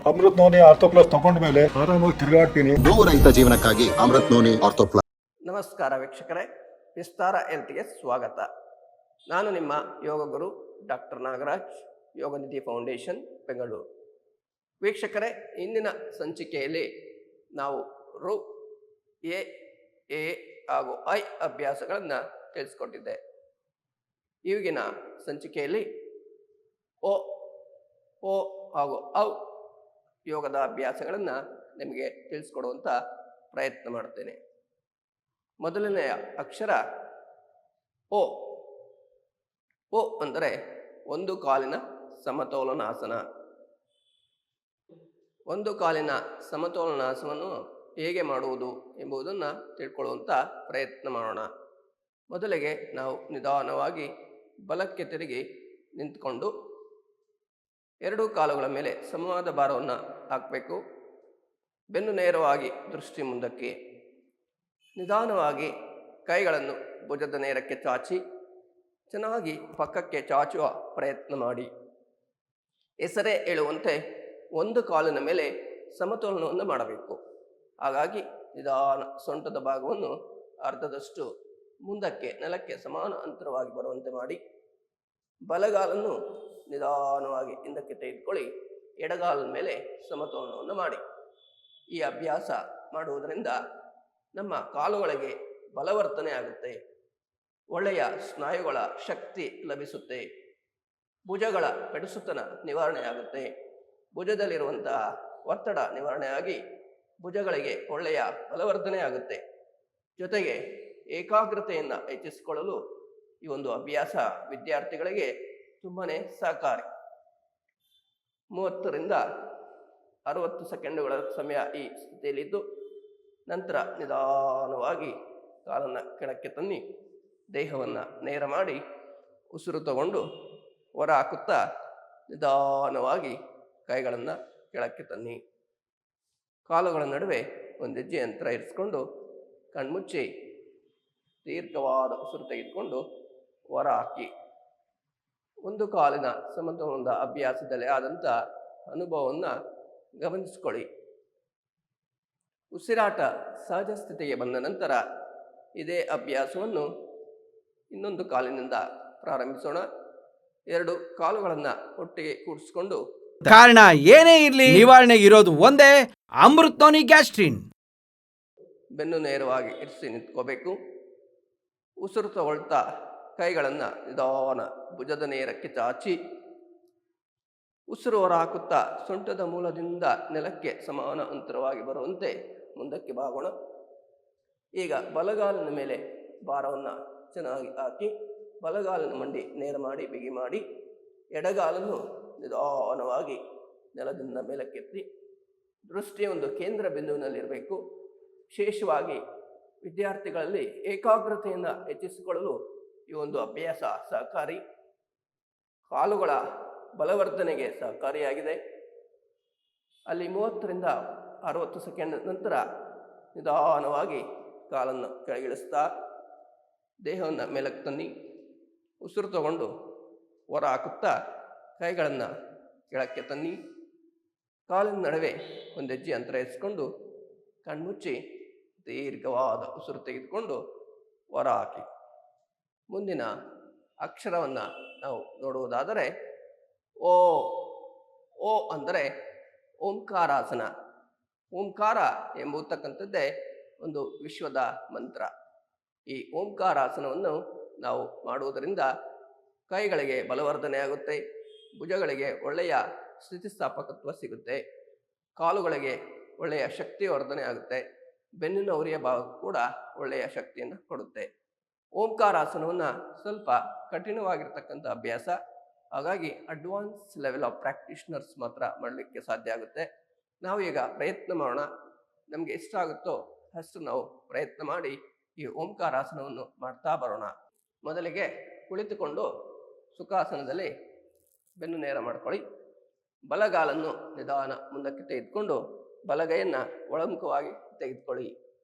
Amrit noni ortho plus ತಗೊಂಡ ಮೇಲೆ ಆರಾಮಾಗಿ ತಿರುಗಾಡ್ತೀನಿ. ನೋವು ರಹಿತ ಜೀವನಕ್ಕಾಗಿ ಅಮೃತ್ ನೋನಿ ಆರ್ಥೋ ಪ್ಲಸ್. ನಮಸ್ಕಾರ ವೀಕ್ಷಕರೇ, ವಿಸ್ತಾರ ಹೆಲ್ತ್ಗೆ ಸ್ವಾಗತ. ನಾನು ನಿಮ್ಮ ಯೋಗ ಗುರು ಡಾಕ್ಟರ್ ನಾಗರಾಜ್, ಯೋಗನಿಧಿ ಫೌಂಡೇಶನ್, ಬೆಂಗಳೂರು. ವೀಕ್ಷಕರೇ, ಇಂದಿನ ಸಂಚಿಕೆಯಲ್ಲಿ ನಾವು ರು, ಎ ಹಾಗೂ ಐ ಅಭ್ಯಾಸಗಳನ್ನು ತಿಳಿಸ್ಕೊಟ್ಟಿದ್ದೆ. ಈಗಿನ ಸಂಚಿಕೆಯಲ್ಲಿ ಓ ಹಾಗೂ ಔ ಯೋಗದ ಅಭ್ಯಾಸಗಳನ್ನು ನಿಮಗೆ ತಿಳಿಸ್ಕೊಡುವಂಥ ಪ್ರಯತ್ನ ಮಾಡ್ತೇನೆ. ಮೊದಲನೆಯ ಅಕ್ಷರ ಓ. ಓ ಅಂದರೆ ಒಂದು ಕಾಲಿನ ಸಮತೋಲನಾಸನ. ಒಂದು ಕಾಲಿನ ಸಮತೋಲನಾಸನವನ್ನು ಹೇಗೆ ಮಾಡುವುದು ಎಂಬುದನ್ನು ತಿಳ್ಕೊಳ್ಳುವಂಥ ಪ್ರಯತ್ನ ಮಾಡೋಣ. ಮೊದಲಿಗೆ ನಾವು ನಿಧಾನವಾಗಿ ಬಲಕ್ಕೆ ತಿರುಗಿ ನಿಂತ್ಕೊಂಡು ಎರಡೂ ಕಾಲುಗಳ ಮೇಲೆ ಸಮವಾದ ಭಾರವನ್ನು ಹಾಕಬೇಕು. ಬೆನ್ನು ನೇರವಾಗಿ ದೃಷ್ಟಿ ಮುಂದಕ್ಕೆ. ನಿಧಾನವಾಗಿ ಕೈಗಳನ್ನು ಭುಜದ ನೇರಕ್ಕೆ ಚಾಚಿ ಚೆನ್ನಾಗಿ ಪಕ್ಕಕ್ಕೆ ಚಾಚುವ ಪ್ರಯತ್ನ ಮಾಡಿ. ಹೆಸರೇ ಹೇಳುವಂತೆ ಒಂದು ಕಾಲಿನ ಮೇಲೆ ಸಮತೋಲನವನ್ನು ಮಾಡಬೇಕು. ಹಾಗಾಗಿ ನಿಧಾನ ಸೊಂಟದ ಭಾಗವನ್ನು ಅರ್ಧದಷ್ಟು ಮುಂದಕ್ಕೆ ನೆಲಕ್ಕೆ ಸಮಾನ ಅಂತರವಾಗಿ ಬರುವಂತೆ ಮಾಡಿ, ಬಲಗಾಲನ್ನು ನಿಧಾನವಾಗಿ ಹಿಂದಕ್ಕೆ ತೆಗೆದುಕೊಳ್ಳಿ. ಎಡಗಾಲಿನ ಮೇಲೆ ಸಮತೋಲನವನ್ನು ಮಾಡಿ. ಈ ಅಭ್ಯಾಸ ಮಾಡುವುದರಿಂದ ನಮ್ಮ ಕಾಲುಗಳಿಗೆ ಬಲವರ್ತನೆ ಆಗುತ್ತೆ, ಒಳ್ಳೆಯ ಸ್ನಾಯುಗಳ ಶಕ್ತಿ ಲಭಿಸುತ್ತೆ, ಭುಜಗಳ ಪೆಡುಸುತನ ನಿವಾರಣೆ ಆಗುತ್ತೆ, ಭುಜದಲ್ಲಿರುವಂತಹ ಒತ್ತಡ ನಿವಾರಣೆಯಾಗಿ ಭುಜಗಳಿಗೆ ಒಳ್ಳೆಯ ಬಲವರ್ಧನೆ ಆಗುತ್ತೆ. ಜೊತೆಗೆ ಏಕಾಗ್ರತೆಯನ್ನು ಹೆಚ್ಚಿಸಿಕೊಳ್ಳಲು ಈ ಒಂದು ಅಭ್ಯಾಸ ವಿದ್ಯಾರ್ಥಿಗಳಿಗೆ ತುಂಬನೇ ಸಹಕಾರಿ. 30 ರಿಂದ 60 ಸೆಕೆಂಡುಗಳ ಸಮಯ ಈ ಸ್ಥಿತಿಯಲ್ಲಿದ್ದು, ನಂತರ ನಿಧಾನವಾಗಿ ಕಾಲನ್ನು ಕೆಳಕ್ಕೆ ತನ್ನಿ, ದೇಹವನ್ನು ನೇರ ಮಾಡಿ ಉಸಿರು ತಗೊಂಡು ಹೊರ ಹಾಕುತ್ತಾ ನಿಧಾನವಾಗಿ ಕೈಗಳನ್ನು ಕೆಳಕ್ಕೆ ತನ್ನಿ. ಕಾಲುಗಳ ನಡುವೆ ಒಂದು ಹೆಜ್ಜೆ ಅಂತರ ಇರಿಸ್ಕೊಂಡು ಕಣ್ಮುಚ್ಚಿ ದೀರ್ಘವಾದ ಉಸಿರು ತೆಗೆದುಕೊಂಡು ಹೊರ ಹಾಕಿ. ಒಂದು ಕಾಲಿನ ಸಮತೋಲನದ ಅಭ್ಯಾಸದಲ್ಲಿ ಆದಂಥ ಅನುಭವವನ್ನು ಗಮನಿಸಿಕೊಳ್ಳಿ. ಉಸಿರಾಟ ಸಹಜ ಸ್ಥಿತಿಗೆ ಬಂದ ನಂತರ ಇದೇ ಅಭ್ಯಾಸವನ್ನು ಇನ್ನೊಂದು ಕಾಲಿನಿಂದ ಪ್ರಾರಂಭಿಸೋಣ. 2 ಕಾಲುಗಳನ್ನು ಒಟ್ಟಿಗೆ ಕೂಡಿಸ್ಕೊಂಡು, ಕಾರಣ ಏನೇ ಇರಲಿ ನಿವಾರಣೆಗೆ ಇರೋದು ಒಂದೇ, ಅಮೃತ್ ನೋನಿ ಗ್ಯಾಸ್ಟ್ರಿನ್. ಬೆನ್ನು ನೇರವಾಗಿ ಇರಿಸಿ ನಿಂತ್ಕೋಬೇಕು. ಉಸಿರು ತಗೊಳ್ತಾ ಕೈಗಳನ್ನು ನಿಧಾನ ಭುಜದ ನೇರಕ್ಕೆ ಚಾಚಿ ಉಸಿರು ಹೊರ ಹಾಕುತ್ತಾ ಸೊಂಟದ ಮೂಲದಿಂದ ನೆಲಕ್ಕೆ ಸಮಾನ ಅಂತರವಾಗಿ ಬರುವಂತೆ ಮುಂದಕ್ಕೆ ಬಾಗೋಣ. ಈಗ ಬಲಗಾಲಿನ ಮೇಲೆ ಭಾರವನ್ನು ಚೆನ್ನಾಗಿ ಹಾಕಿ ಬಲಗಾಲಿನ ಮಂಡಿ ನೇರ ಮಾಡಿ ಬಿಗಿ ಮಾಡಿ, ಎಡಗಾಲನ್ನು ನಿಧಾನವಾಗಿ ನೆಲದಿಂದ ಮೇಲಕ್ಕೆತ್ತಿ ದೃಷ್ಟಿಯ ಒಂದು ಕೇಂದ್ರ ಬಿಂದುವಿನಲ್ಲಿರಬೇಕು. ವಿಶೇಷವಾಗಿ ವಿದ್ಯಾರ್ಥಿಗಳಲ್ಲಿ ಏಕಾಗ್ರತೆಯನ್ನು ಹೆಚ್ಚಿಸಿಕೊಳ್ಳಲು ಈ ಒಂದು ಅಭ್ಯಾಸ ಸಹಕಾರಿ, ಕಾಲುಗಳ ಬಲವರ್ಧನೆಗೆ ಸಹಕಾರಿಯಾಗಿದೆ. ಅಲ್ಲಿ 30 ರಿಂದ 60 ಸೆಕೆಂಡ್ ನಂತರ ನಿಧಾನವಾಗಿ ಕಾಲನ್ನು ಕೆಳಗಿಳಿಸ್ತಾ ದೇಹವನ್ನು ಮೇಲಕ್ಕೆ ತನ್ನಿ, ಉಸಿರು ತಗೊಂಡು ಹೊರ ಹಾಕುತ್ತಾ ಕೈಗಳನ್ನು ಕೆಳಕ್ಕೆ ತನ್ನಿ. ಕಾಲಿನ ನಡುವೆ ಒಂದು ಹೆಜ್ಜೆ ಅಂತರ ಇರಿಸ್ಕೊಂಡು ಕಣ್ಮುಚ್ಚಿ ದೀರ್ಘವಾದ ಉಸಿರು ತೆಗೆದುಕೊಂಡು ಹೊರ ಹಾಕಿ. ಮುಂದಿನ ಅಕ್ಷರವನ್ನು ನಾವು ನೋಡುವುದಾದರೆ ಓ ಅಂದರೆ ಓಂಕಾರಾಸನ. ಓಂಕಾರ ಎಂಬತಕ್ಕಂಥದ್ದೇ ಒಂದು ವಿಶ್ವದ ಮಂತ್ರ. ಈ ಓಂಕಾರಾಸನವನ್ನು ನಾವು ಮಾಡುವುದರಿಂದ ಕೈಗಳಿಗೆ ಬಲವರ್ಧನೆ ಆಗುತ್ತೆ, ಭುಜಗಳಿಗೆ ಒಳ್ಳೆಯ ಸ್ಥಿತಿಸ್ಥಾಪಕತ್ವ ಸಿಗುತ್ತೆ, ಕಾಲುಗಳಿಗೆ ಒಳ್ಳೆಯ ಶಕ್ತಿ ವರ್ಧನೆ ಆಗುತ್ತೆ, ಬೆನ್ನಿನ ಉರಿಯ ಭಾಗ ಕೂಡ ಒಳ್ಳೆಯ ಶಕ್ತಿಯನ್ನು ಕೊಡುತ್ತೆ. ಓಂಕಾರಾಸನವನ್ನು ಸ್ವಲ್ಪ ಕಠಿಣವಾಗಿರ್ತಕ್ಕಂಥ ಅಭ್ಯಾಸ, ಹಾಗಾಗಿ ಅಡ್ವಾನ್ಸ್ ಲೆವೆಲ್ ಆಫ್ ಪ್ರಾಕ್ಟೀಷನರ್ಸ್ ಮಾತ್ರ ಮಾಡಲಿಕ್ಕೆ ಸಾಧ್ಯ ಆಗುತ್ತೆ. ನಾವು ಈಗ ಪ್ರಯತ್ನ ಮಾಡೋಣ. ನಮಗೆ ಎಷ್ಟಾಗುತ್ತೋ ಅಷ್ಟು ನಾವು ಪ್ರಯತ್ನ ಮಾಡಿ ಈ ಓಂಕಾರಾಸನವನ್ನು ಮಾಡ್ತಾ ಬರೋಣ. ಮೊದಲಿಗೆ ಕುಳಿತುಕೊಂಡು ಸುಖಾಸನದಲ್ಲಿ ಬೆನ್ನು ನೇರ ಮಾಡ್ಕೊಳ್ಳಿ. ಬಲಗಾಲನ್ನು ನಿಧಾನ ಮುಂದಕ್ಕೆ ತೆಗೆದುಕೊಂಡು ಬಲಗೈಯನ್ನು ಒಳಮುಖವಾಗಿ ತೆಗೆದುಕೊಳ್ಳಿ.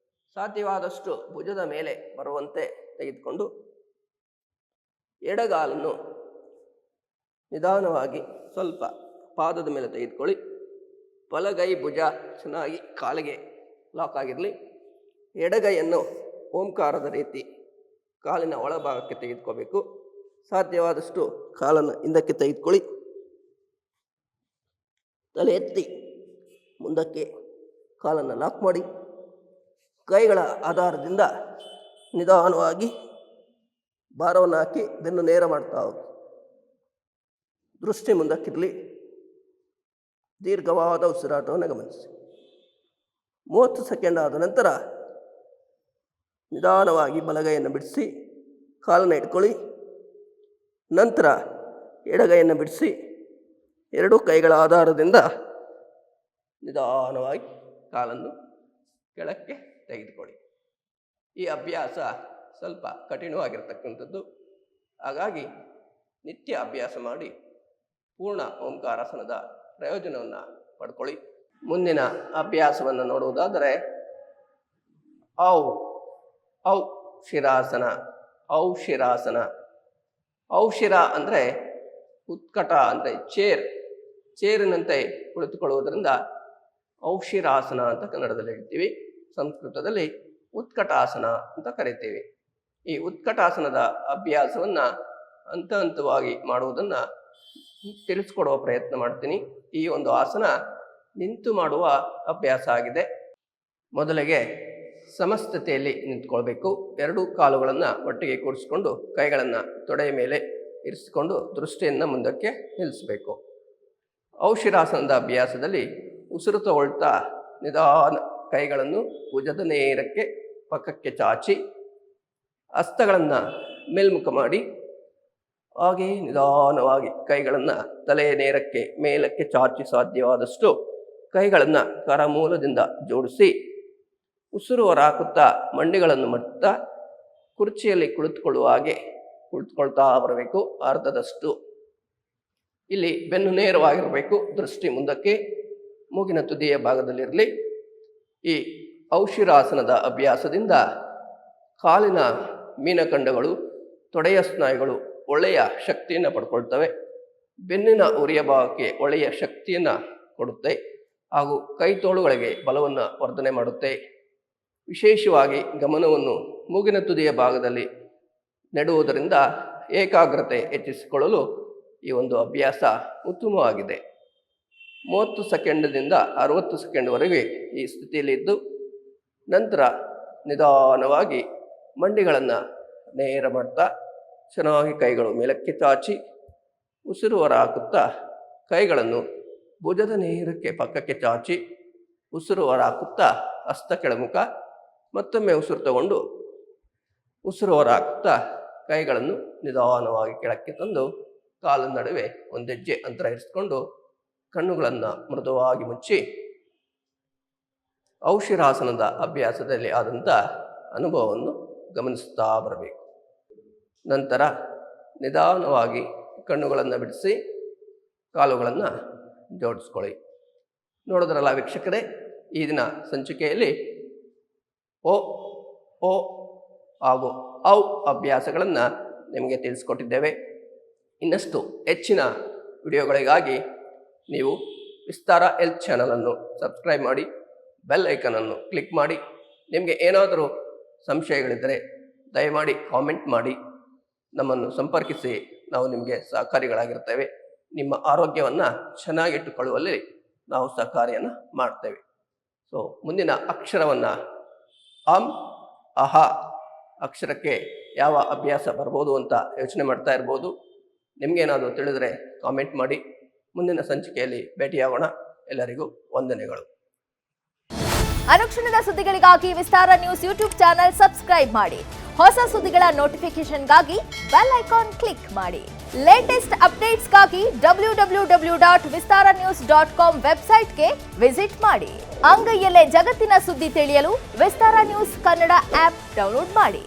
ಸಾಧ್ಯವಾದಷ್ಟು ಭುಜದ ಮೇಲೆ ಬರುವಂತೆ ತೆಗೆದುಕೊಂಡು ಎಡಗಾಲನ್ನು ನಿಧಾನವಾಗಿ ಸ್ವಲ್ಪ ಪಾದದ ಮೇಲೆ ತೆಗೆದುಕೊಳ್ಳಿ. ಬಲಗೈ ಭುಜ ಚೆನ್ನಾಗಿ ಕಾಲಿಗೆ ಲಾಕ್ ಆಗಿರಲಿ. ಎಡಗೈಯನ್ನು ಓಂಕಾರದ ರೀತಿ ಕಾಲಿನ ಒಳಭಾಗಕ್ಕೆ ತೆಗೆದುಕೋಬೇಕು. ಸಾಧ್ಯವಾದಷ್ಟು ಕಾಲನ್ನು ಹಿಂದಕ್ಕೆ ತೆಗೆದುಕೊಳ್ಳಿ. ತಲೆ ಎತ್ತಿ ಮುಂದಕ್ಕೆ ಕಾಲನ್ನು ಲಾಕ್ ಮಾಡಿ, ಕೈಗಳ ಆಧಾರದಿಂದ ನಿಧಾನವಾಗಿ ಭಾರವನ್ನು ಹಾಕಿ ಬೆನ್ನು ನೇರ ಮಾಡ್ತಾ ಹೋಗಿ. ದೃಷ್ಟಿ ಮುಂದಕ್ಕಿರಲಿ. ದೀರ್ಘವಾದ ಉಸಿರಾಟವನ್ನು ಗಮನಿಸಿ. 30 ಸೆಕೆಂಡ್ ಆದ ನಂತರ ನಿಧಾನವಾಗಿ ಬಲಗೈಯನ್ನು ಬಿಡಿಸಿ ಕಾಲನ್ನು ಇಟ್ಕೊಳ್ಳಿ. ನಂತರ ಎಡಗೈಯನ್ನು ಬಿಡಿಸಿ ಎರಡೂ ಕೈಗಳ ಆಧಾರದಿಂದ ನಿಧಾನವಾಗಿ ಕಾಲನ್ನು ಕೆಳಕ್ಕೆ ತೆಗೆದುಕೊಳ್ಳಿ. ಈ ಅಭ್ಯಾಸ ಸ್ವಲ್ಪ ಕಠಿಣವಾಗಿರ್ತಕ್ಕಂಥದ್ದು. ಹಾಗಾಗಿ ನಿತ್ಯ ಅಭ್ಯಾಸ ಮಾಡಿ ಪೂರ್ಣ ಓಂಕಾರಾಸನದ ಪ್ರಯೋಜನವನ್ನು ಪಡ್ಕೊಳ್ಳಿ. ಮುಂದಿನ ಅಭ್ಯಾಸವನ್ನು ನೋಡುವುದಾದರೆ ಔ ಶಿರಾಸನ. ಶಿರಾಸನ. ಶಿರ ಅಂದರೆ ಉತ್ಕಟ ಅಂದರೆ ಚೇರಿನಂತೆ ಕುಳಿತುಕೊಳ್ಳುವುದರಿಂದ ಔಶಿರಾಸನ ಅಂತ ಕನ್ನಡದಲ್ಲಿ ಹೇಳ್ತೀವಿ. ಸಂಸ್ಕೃತದಲ್ಲಿ ಉತ್ಕಟಾಸನ ಅಂತ ಕರಿತೀವಿ. ಈ ಉತ್ಕಟಾಸನದ ಅಭ್ಯಾಸವನ್ನು ಹಂತ ಹಂತವಾಗಿ ಮಾಡುವುದನ್ನು ತಿಳಿಸ್ಕೊಡುವ ಪ್ರಯತ್ನ ಮಾಡ್ತೀನಿ. ಈ ಒಂದು ಆಸನ ನಿಂತು ಮಾಡುವ ಅಭ್ಯಾಸ ಆಗಿದೆ. ಮೊದಲಿಗೆ ಸಮಸ್ಥಿತಿಯಲ್ಲಿ ನಿಂತ್ಕೊಳ್ಬೇಕು. ಎರಡೂ ಕಾಲುಗಳನ್ನು ಒಟ್ಟಿಗೆ ಕೂಡಿಸ್ಕೊಂಡು ಕೈಗಳನ್ನು ತೊಡೆಯ ಮೇಲೆ ಇರಿಸಿಕೊಂಡು ದೃಷ್ಟಿಯನ್ನು ಮುಂದಕ್ಕೆ ನಿಲ್ಲಿಸಬೇಕು. ಔಶಿರಾಸನದ ಅಭ್ಯಾಸದಲ್ಲಿ ಉಸಿರು ತಗೊಳ್ತಾ ನಿಧಾನ ಕೈಗಳನ್ನು ಭುಜದ ನೇರಕ್ಕೆ ಪಕ್ಕಕ್ಕೆ ಚಾಚಿ ಹಸ್ತಗಳನ್ನು ಮೇಲ್ಮುಖ ಮಾಡಿ ಹಾಗೆಯೇ ನಿಧಾನವಾಗಿ ಕೈಗಳನ್ನು ತಲೆಯ ನೇರಕ್ಕೆ ಮೇಲಕ್ಕೆ ಚಾಚಿ ಸಾಧ್ಯವಾದಷ್ಟು ಕೈಗಳನ್ನು ಕರಮೂಲದಿಂದ ಜೋಡಿಸಿ ಉಸಿರು ಹೊರಹಾಕುತ್ತಾ ಮಂಡಿಗಳನ್ನು ಮಟ್ಟುತ್ತಾ ಕುರ್ಚಿಯಲ್ಲಿ ಕುಳಿತುಕೊಳ್ಳುವ ಹಾಗೆ ಕುಳಿತುಕೊಳ್ತಾ ಬರಬೇಕು. ಅರ್ಧದಷ್ಟು ಇಲ್ಲಿ ಬೆನ್ನು ನೇರವಾಗಿರಬೇಕು. ದೃಷ್ಟಿ ಮುಂದಕ್ಕೆ, ಮೂಗಿನ ತುದಿಯ ಭಾಗದಲ್ಲಿರಲಿ. ಈ ಔಶಿರಾಸನದ ಅಭ್ಯಾಸದಿಂದ ಕಾಲಿನ ಮೀನಖಂಡಗಳು, ತೊಡೆಯ ಸ್ನಾಯುಗಳು ಒಳ್ಳೆಯ ಶಕ್ತಿಯನ್ನು ಪಡ್ಕೊಳ್ತವೆ. ಬೆನ್ನಿನ ಉರಿಯ ಭಾಗಕ್ಕೆ ಒಳ್ಳೆಯ ಶಕ್ತಿಯನ್ನು ಕೊಡುತ್ತೆ ಹಾಗೂ ಕೈ ತೋಳುಗಳಿಗೆ ಬಲವನ್ನು ವರ್ಧನೆ ಮಾಡುತ್ತೆ. ವಿಶೇಷವಾಗಿ ಗಮನವನ್ನು ಮೂಗಿನ ತುದಿಯ ಭಾಗದಲ್ಲಿ ನೆಡುವುದರಿಂದ ಏಕಾಗ್ರತೆ ಹೆಚ್ಚಿಸಿಕೊಳ್ಳಲು ಈ ಒಂದು ಅಭ್ಯಾಸ ಉತ್ತಮವಾಗಿದೆ. 30 ಸೆಕೆಂಡ್ನಿಂದ 60 ಸೆಕೆಂಡ್ವರೆಗೆ ಈ ಸ್ಥಿತಿಯಲ್ಲಿದ್ದು ನಂತರ ನಿಧಾನವಾಗಿ ಮಂಡಿಗಳನ್ನು ನೇರ ಮಾಡ್ತಾ ಚೆನ್ನಾಗಿ ಕೈಗಳು ಮೇಲಕ್ಕೆ ಚಾಚಿ ಉಸಿರು ಹೊರ ಹಾಕುತ್ತಾ ಕೈಗಳನ್ನು ಭುಜದ ನೇರಕ್ಕೆ ಪಕ್ಕಕ್ಕೆ ಚಾಚಿ ಉಸಿರು ಹೊರ ಹಾಕುತ್ತಾ ಹಸ್ತ ಕೆಳಮುಖ. ಮತ್ತೊಮ್ಮೆ ಉಸಿರು ತಗೊಂಡು ಉಸಿರು ಹೊರ ಹಾಕುತ್ತಾ ಕೈಗಳನ್ನು ನಿಧಾನವಾಗಿ ಕೆಳಕ್ಕೆ ತಂದು ಕಾಲಿನ ನಡುವೆ ಒಂದೆಜ್ಜೆ ಅಂತರ ಇರಿಸಿಕೊಂಡು ಕಣ್ಣುಗಳನ್ನು ಮೃದುವಾಗಿ ಮುಚ್ಚಿ ಔಶಿರಾಸನದ ಅಭ್ಯಾಸದಲ್ಲಿ ಆದಂಥ ಅನುಭವವನ್ನು ಗಮನಿಸ್ತಾ ಬರಬೇಕು. ನಂತರ ನಿಧಾನವಾಗಿ ಕಣ್ಣುಗಳನ್ನು ಬಿಡಿಸಿ ಕಾಲುಗಳನ್ನು ಜೋಡಿಸ್ಕೊಳ್ಳಿ. ನೋಡಿದ್ರಲ್ಲ ವೀಕ್ಷಕರೇ, ಈ ದಿನ ಸಂಚಿಕೆಯಲ್ಲಿ ಓ ಹಾಗೂ ಔ ಅಭ್ಯಾಸಗಳನ್ನು ನಿಮಗೆ ತಿಳಿಸ್ಕೊಟ್ಟಿದ್ದೇವೆ. ಇನ್ನಷ್ಟು ಹೆಚ್ಚಿನ ವಿಡಿಯೋಗಳಿಗಾಗಿ ನೀವು ವಿಸ್ತಾರ ಹೆಲ್ತ್ ಚಾನಲನ್ನು ಸಬ್ಸ್ಕ್ರೈಬ್ ಮಾಡಿ, ಬೆಲ್ ಐಕನನ್ನು ಕ್ಲಿಕ್ ಮಾಡಿ. ನಿಮಗೆ ಏನಾದರೂ ಸಂಶಯಗಳಿದ್ದರೆ ದಯಮಾಡಿ ಕಾಮೆಂಟ್ ಮಾಡಿ ನಮ್ಮನ್ನು ಸಂಪರ್ಕಿಸಿ. ನಾವು ನಿಮಗೆ ಸಹಕಾರಿಗಳಾಗಿರ್ತೇವೆ. ನಿಮ್ಮ ಆರೋಗ್ಯವನ್ನು ಚೆನ್ನಾಗಿಟ್ಟುಕೊಳ್ಳುವಲ್ಲಿ ನಾವು ಸಹಕಾರಿಯನ್ನು ಮಾಡ್ತೇವೆ. ಸೊ ಮುಂದಿನ ಅಕ್ಷರವನ್ನು ಅಹ ಅಕ್ಷರಕ್ಕೆ ಯಾವ ಅಭ್ಯಾಸ ಬರ್ಬೋದು ಅಂತ ಯೋಚನೆ ಮಾಡ್ತಾ ಇರ್ಬೋದು. ನಿಮಗೇನಾದರೂ ತಿಳಿದರೆ ಕಾಮೆಂಟ್ ಮಾಡಿ. ಮುಂದಿನ ಸಂಚಿಕೆಯಲ್ಲಿ ಭೇಟಿಯಾಗೋಣ. ಎಲ್ಲರಿಗೂ ವಂದನೆಗಳು. ಅನುಕ್ಷಣದ ಸುದ್ದಿಗಳಿಗಾಗಿ ವಿಸ್ತಾರ ನ್ಯೂಸ್ ಯೂಟ್ಯೂಬ್ ಚಾನೆಲ್ ಸಬ್ಸ್ಕ್ರೈಬ್ ಮಾಡಿ. ಹೊಸ ಸುದ್ದಿಗಳ ನೋಟಿಫಿಕೇಶನ್ಗಾಗಿ ಬೆಲ್ ಐಕಾನ್ ಕ್ಲಿಕ್ ಮಾಡಿ. ಲೇಟೆಸ್ಟ್ ಅಪ್ಡೇಟ್ಸ್ಗಾಗಿ www.vistaranews.com ವೆಬ್ಸೈಟ್ಗೆ ವಿಸಿಟ್ ಮಾಡಿ. ಅಂಗೈಯಲ್ಲೇ ಜಗತ್ತಿನ ಸುದ್ದಿ ತಿಳಿಯಲು ವಿಸ್ತಾರ ನ್ಯೂಸ್ ಕನ್ನಡ ಆಪ್ ಡೌನ್ಲೋಡ್ ಮಾಡಿ.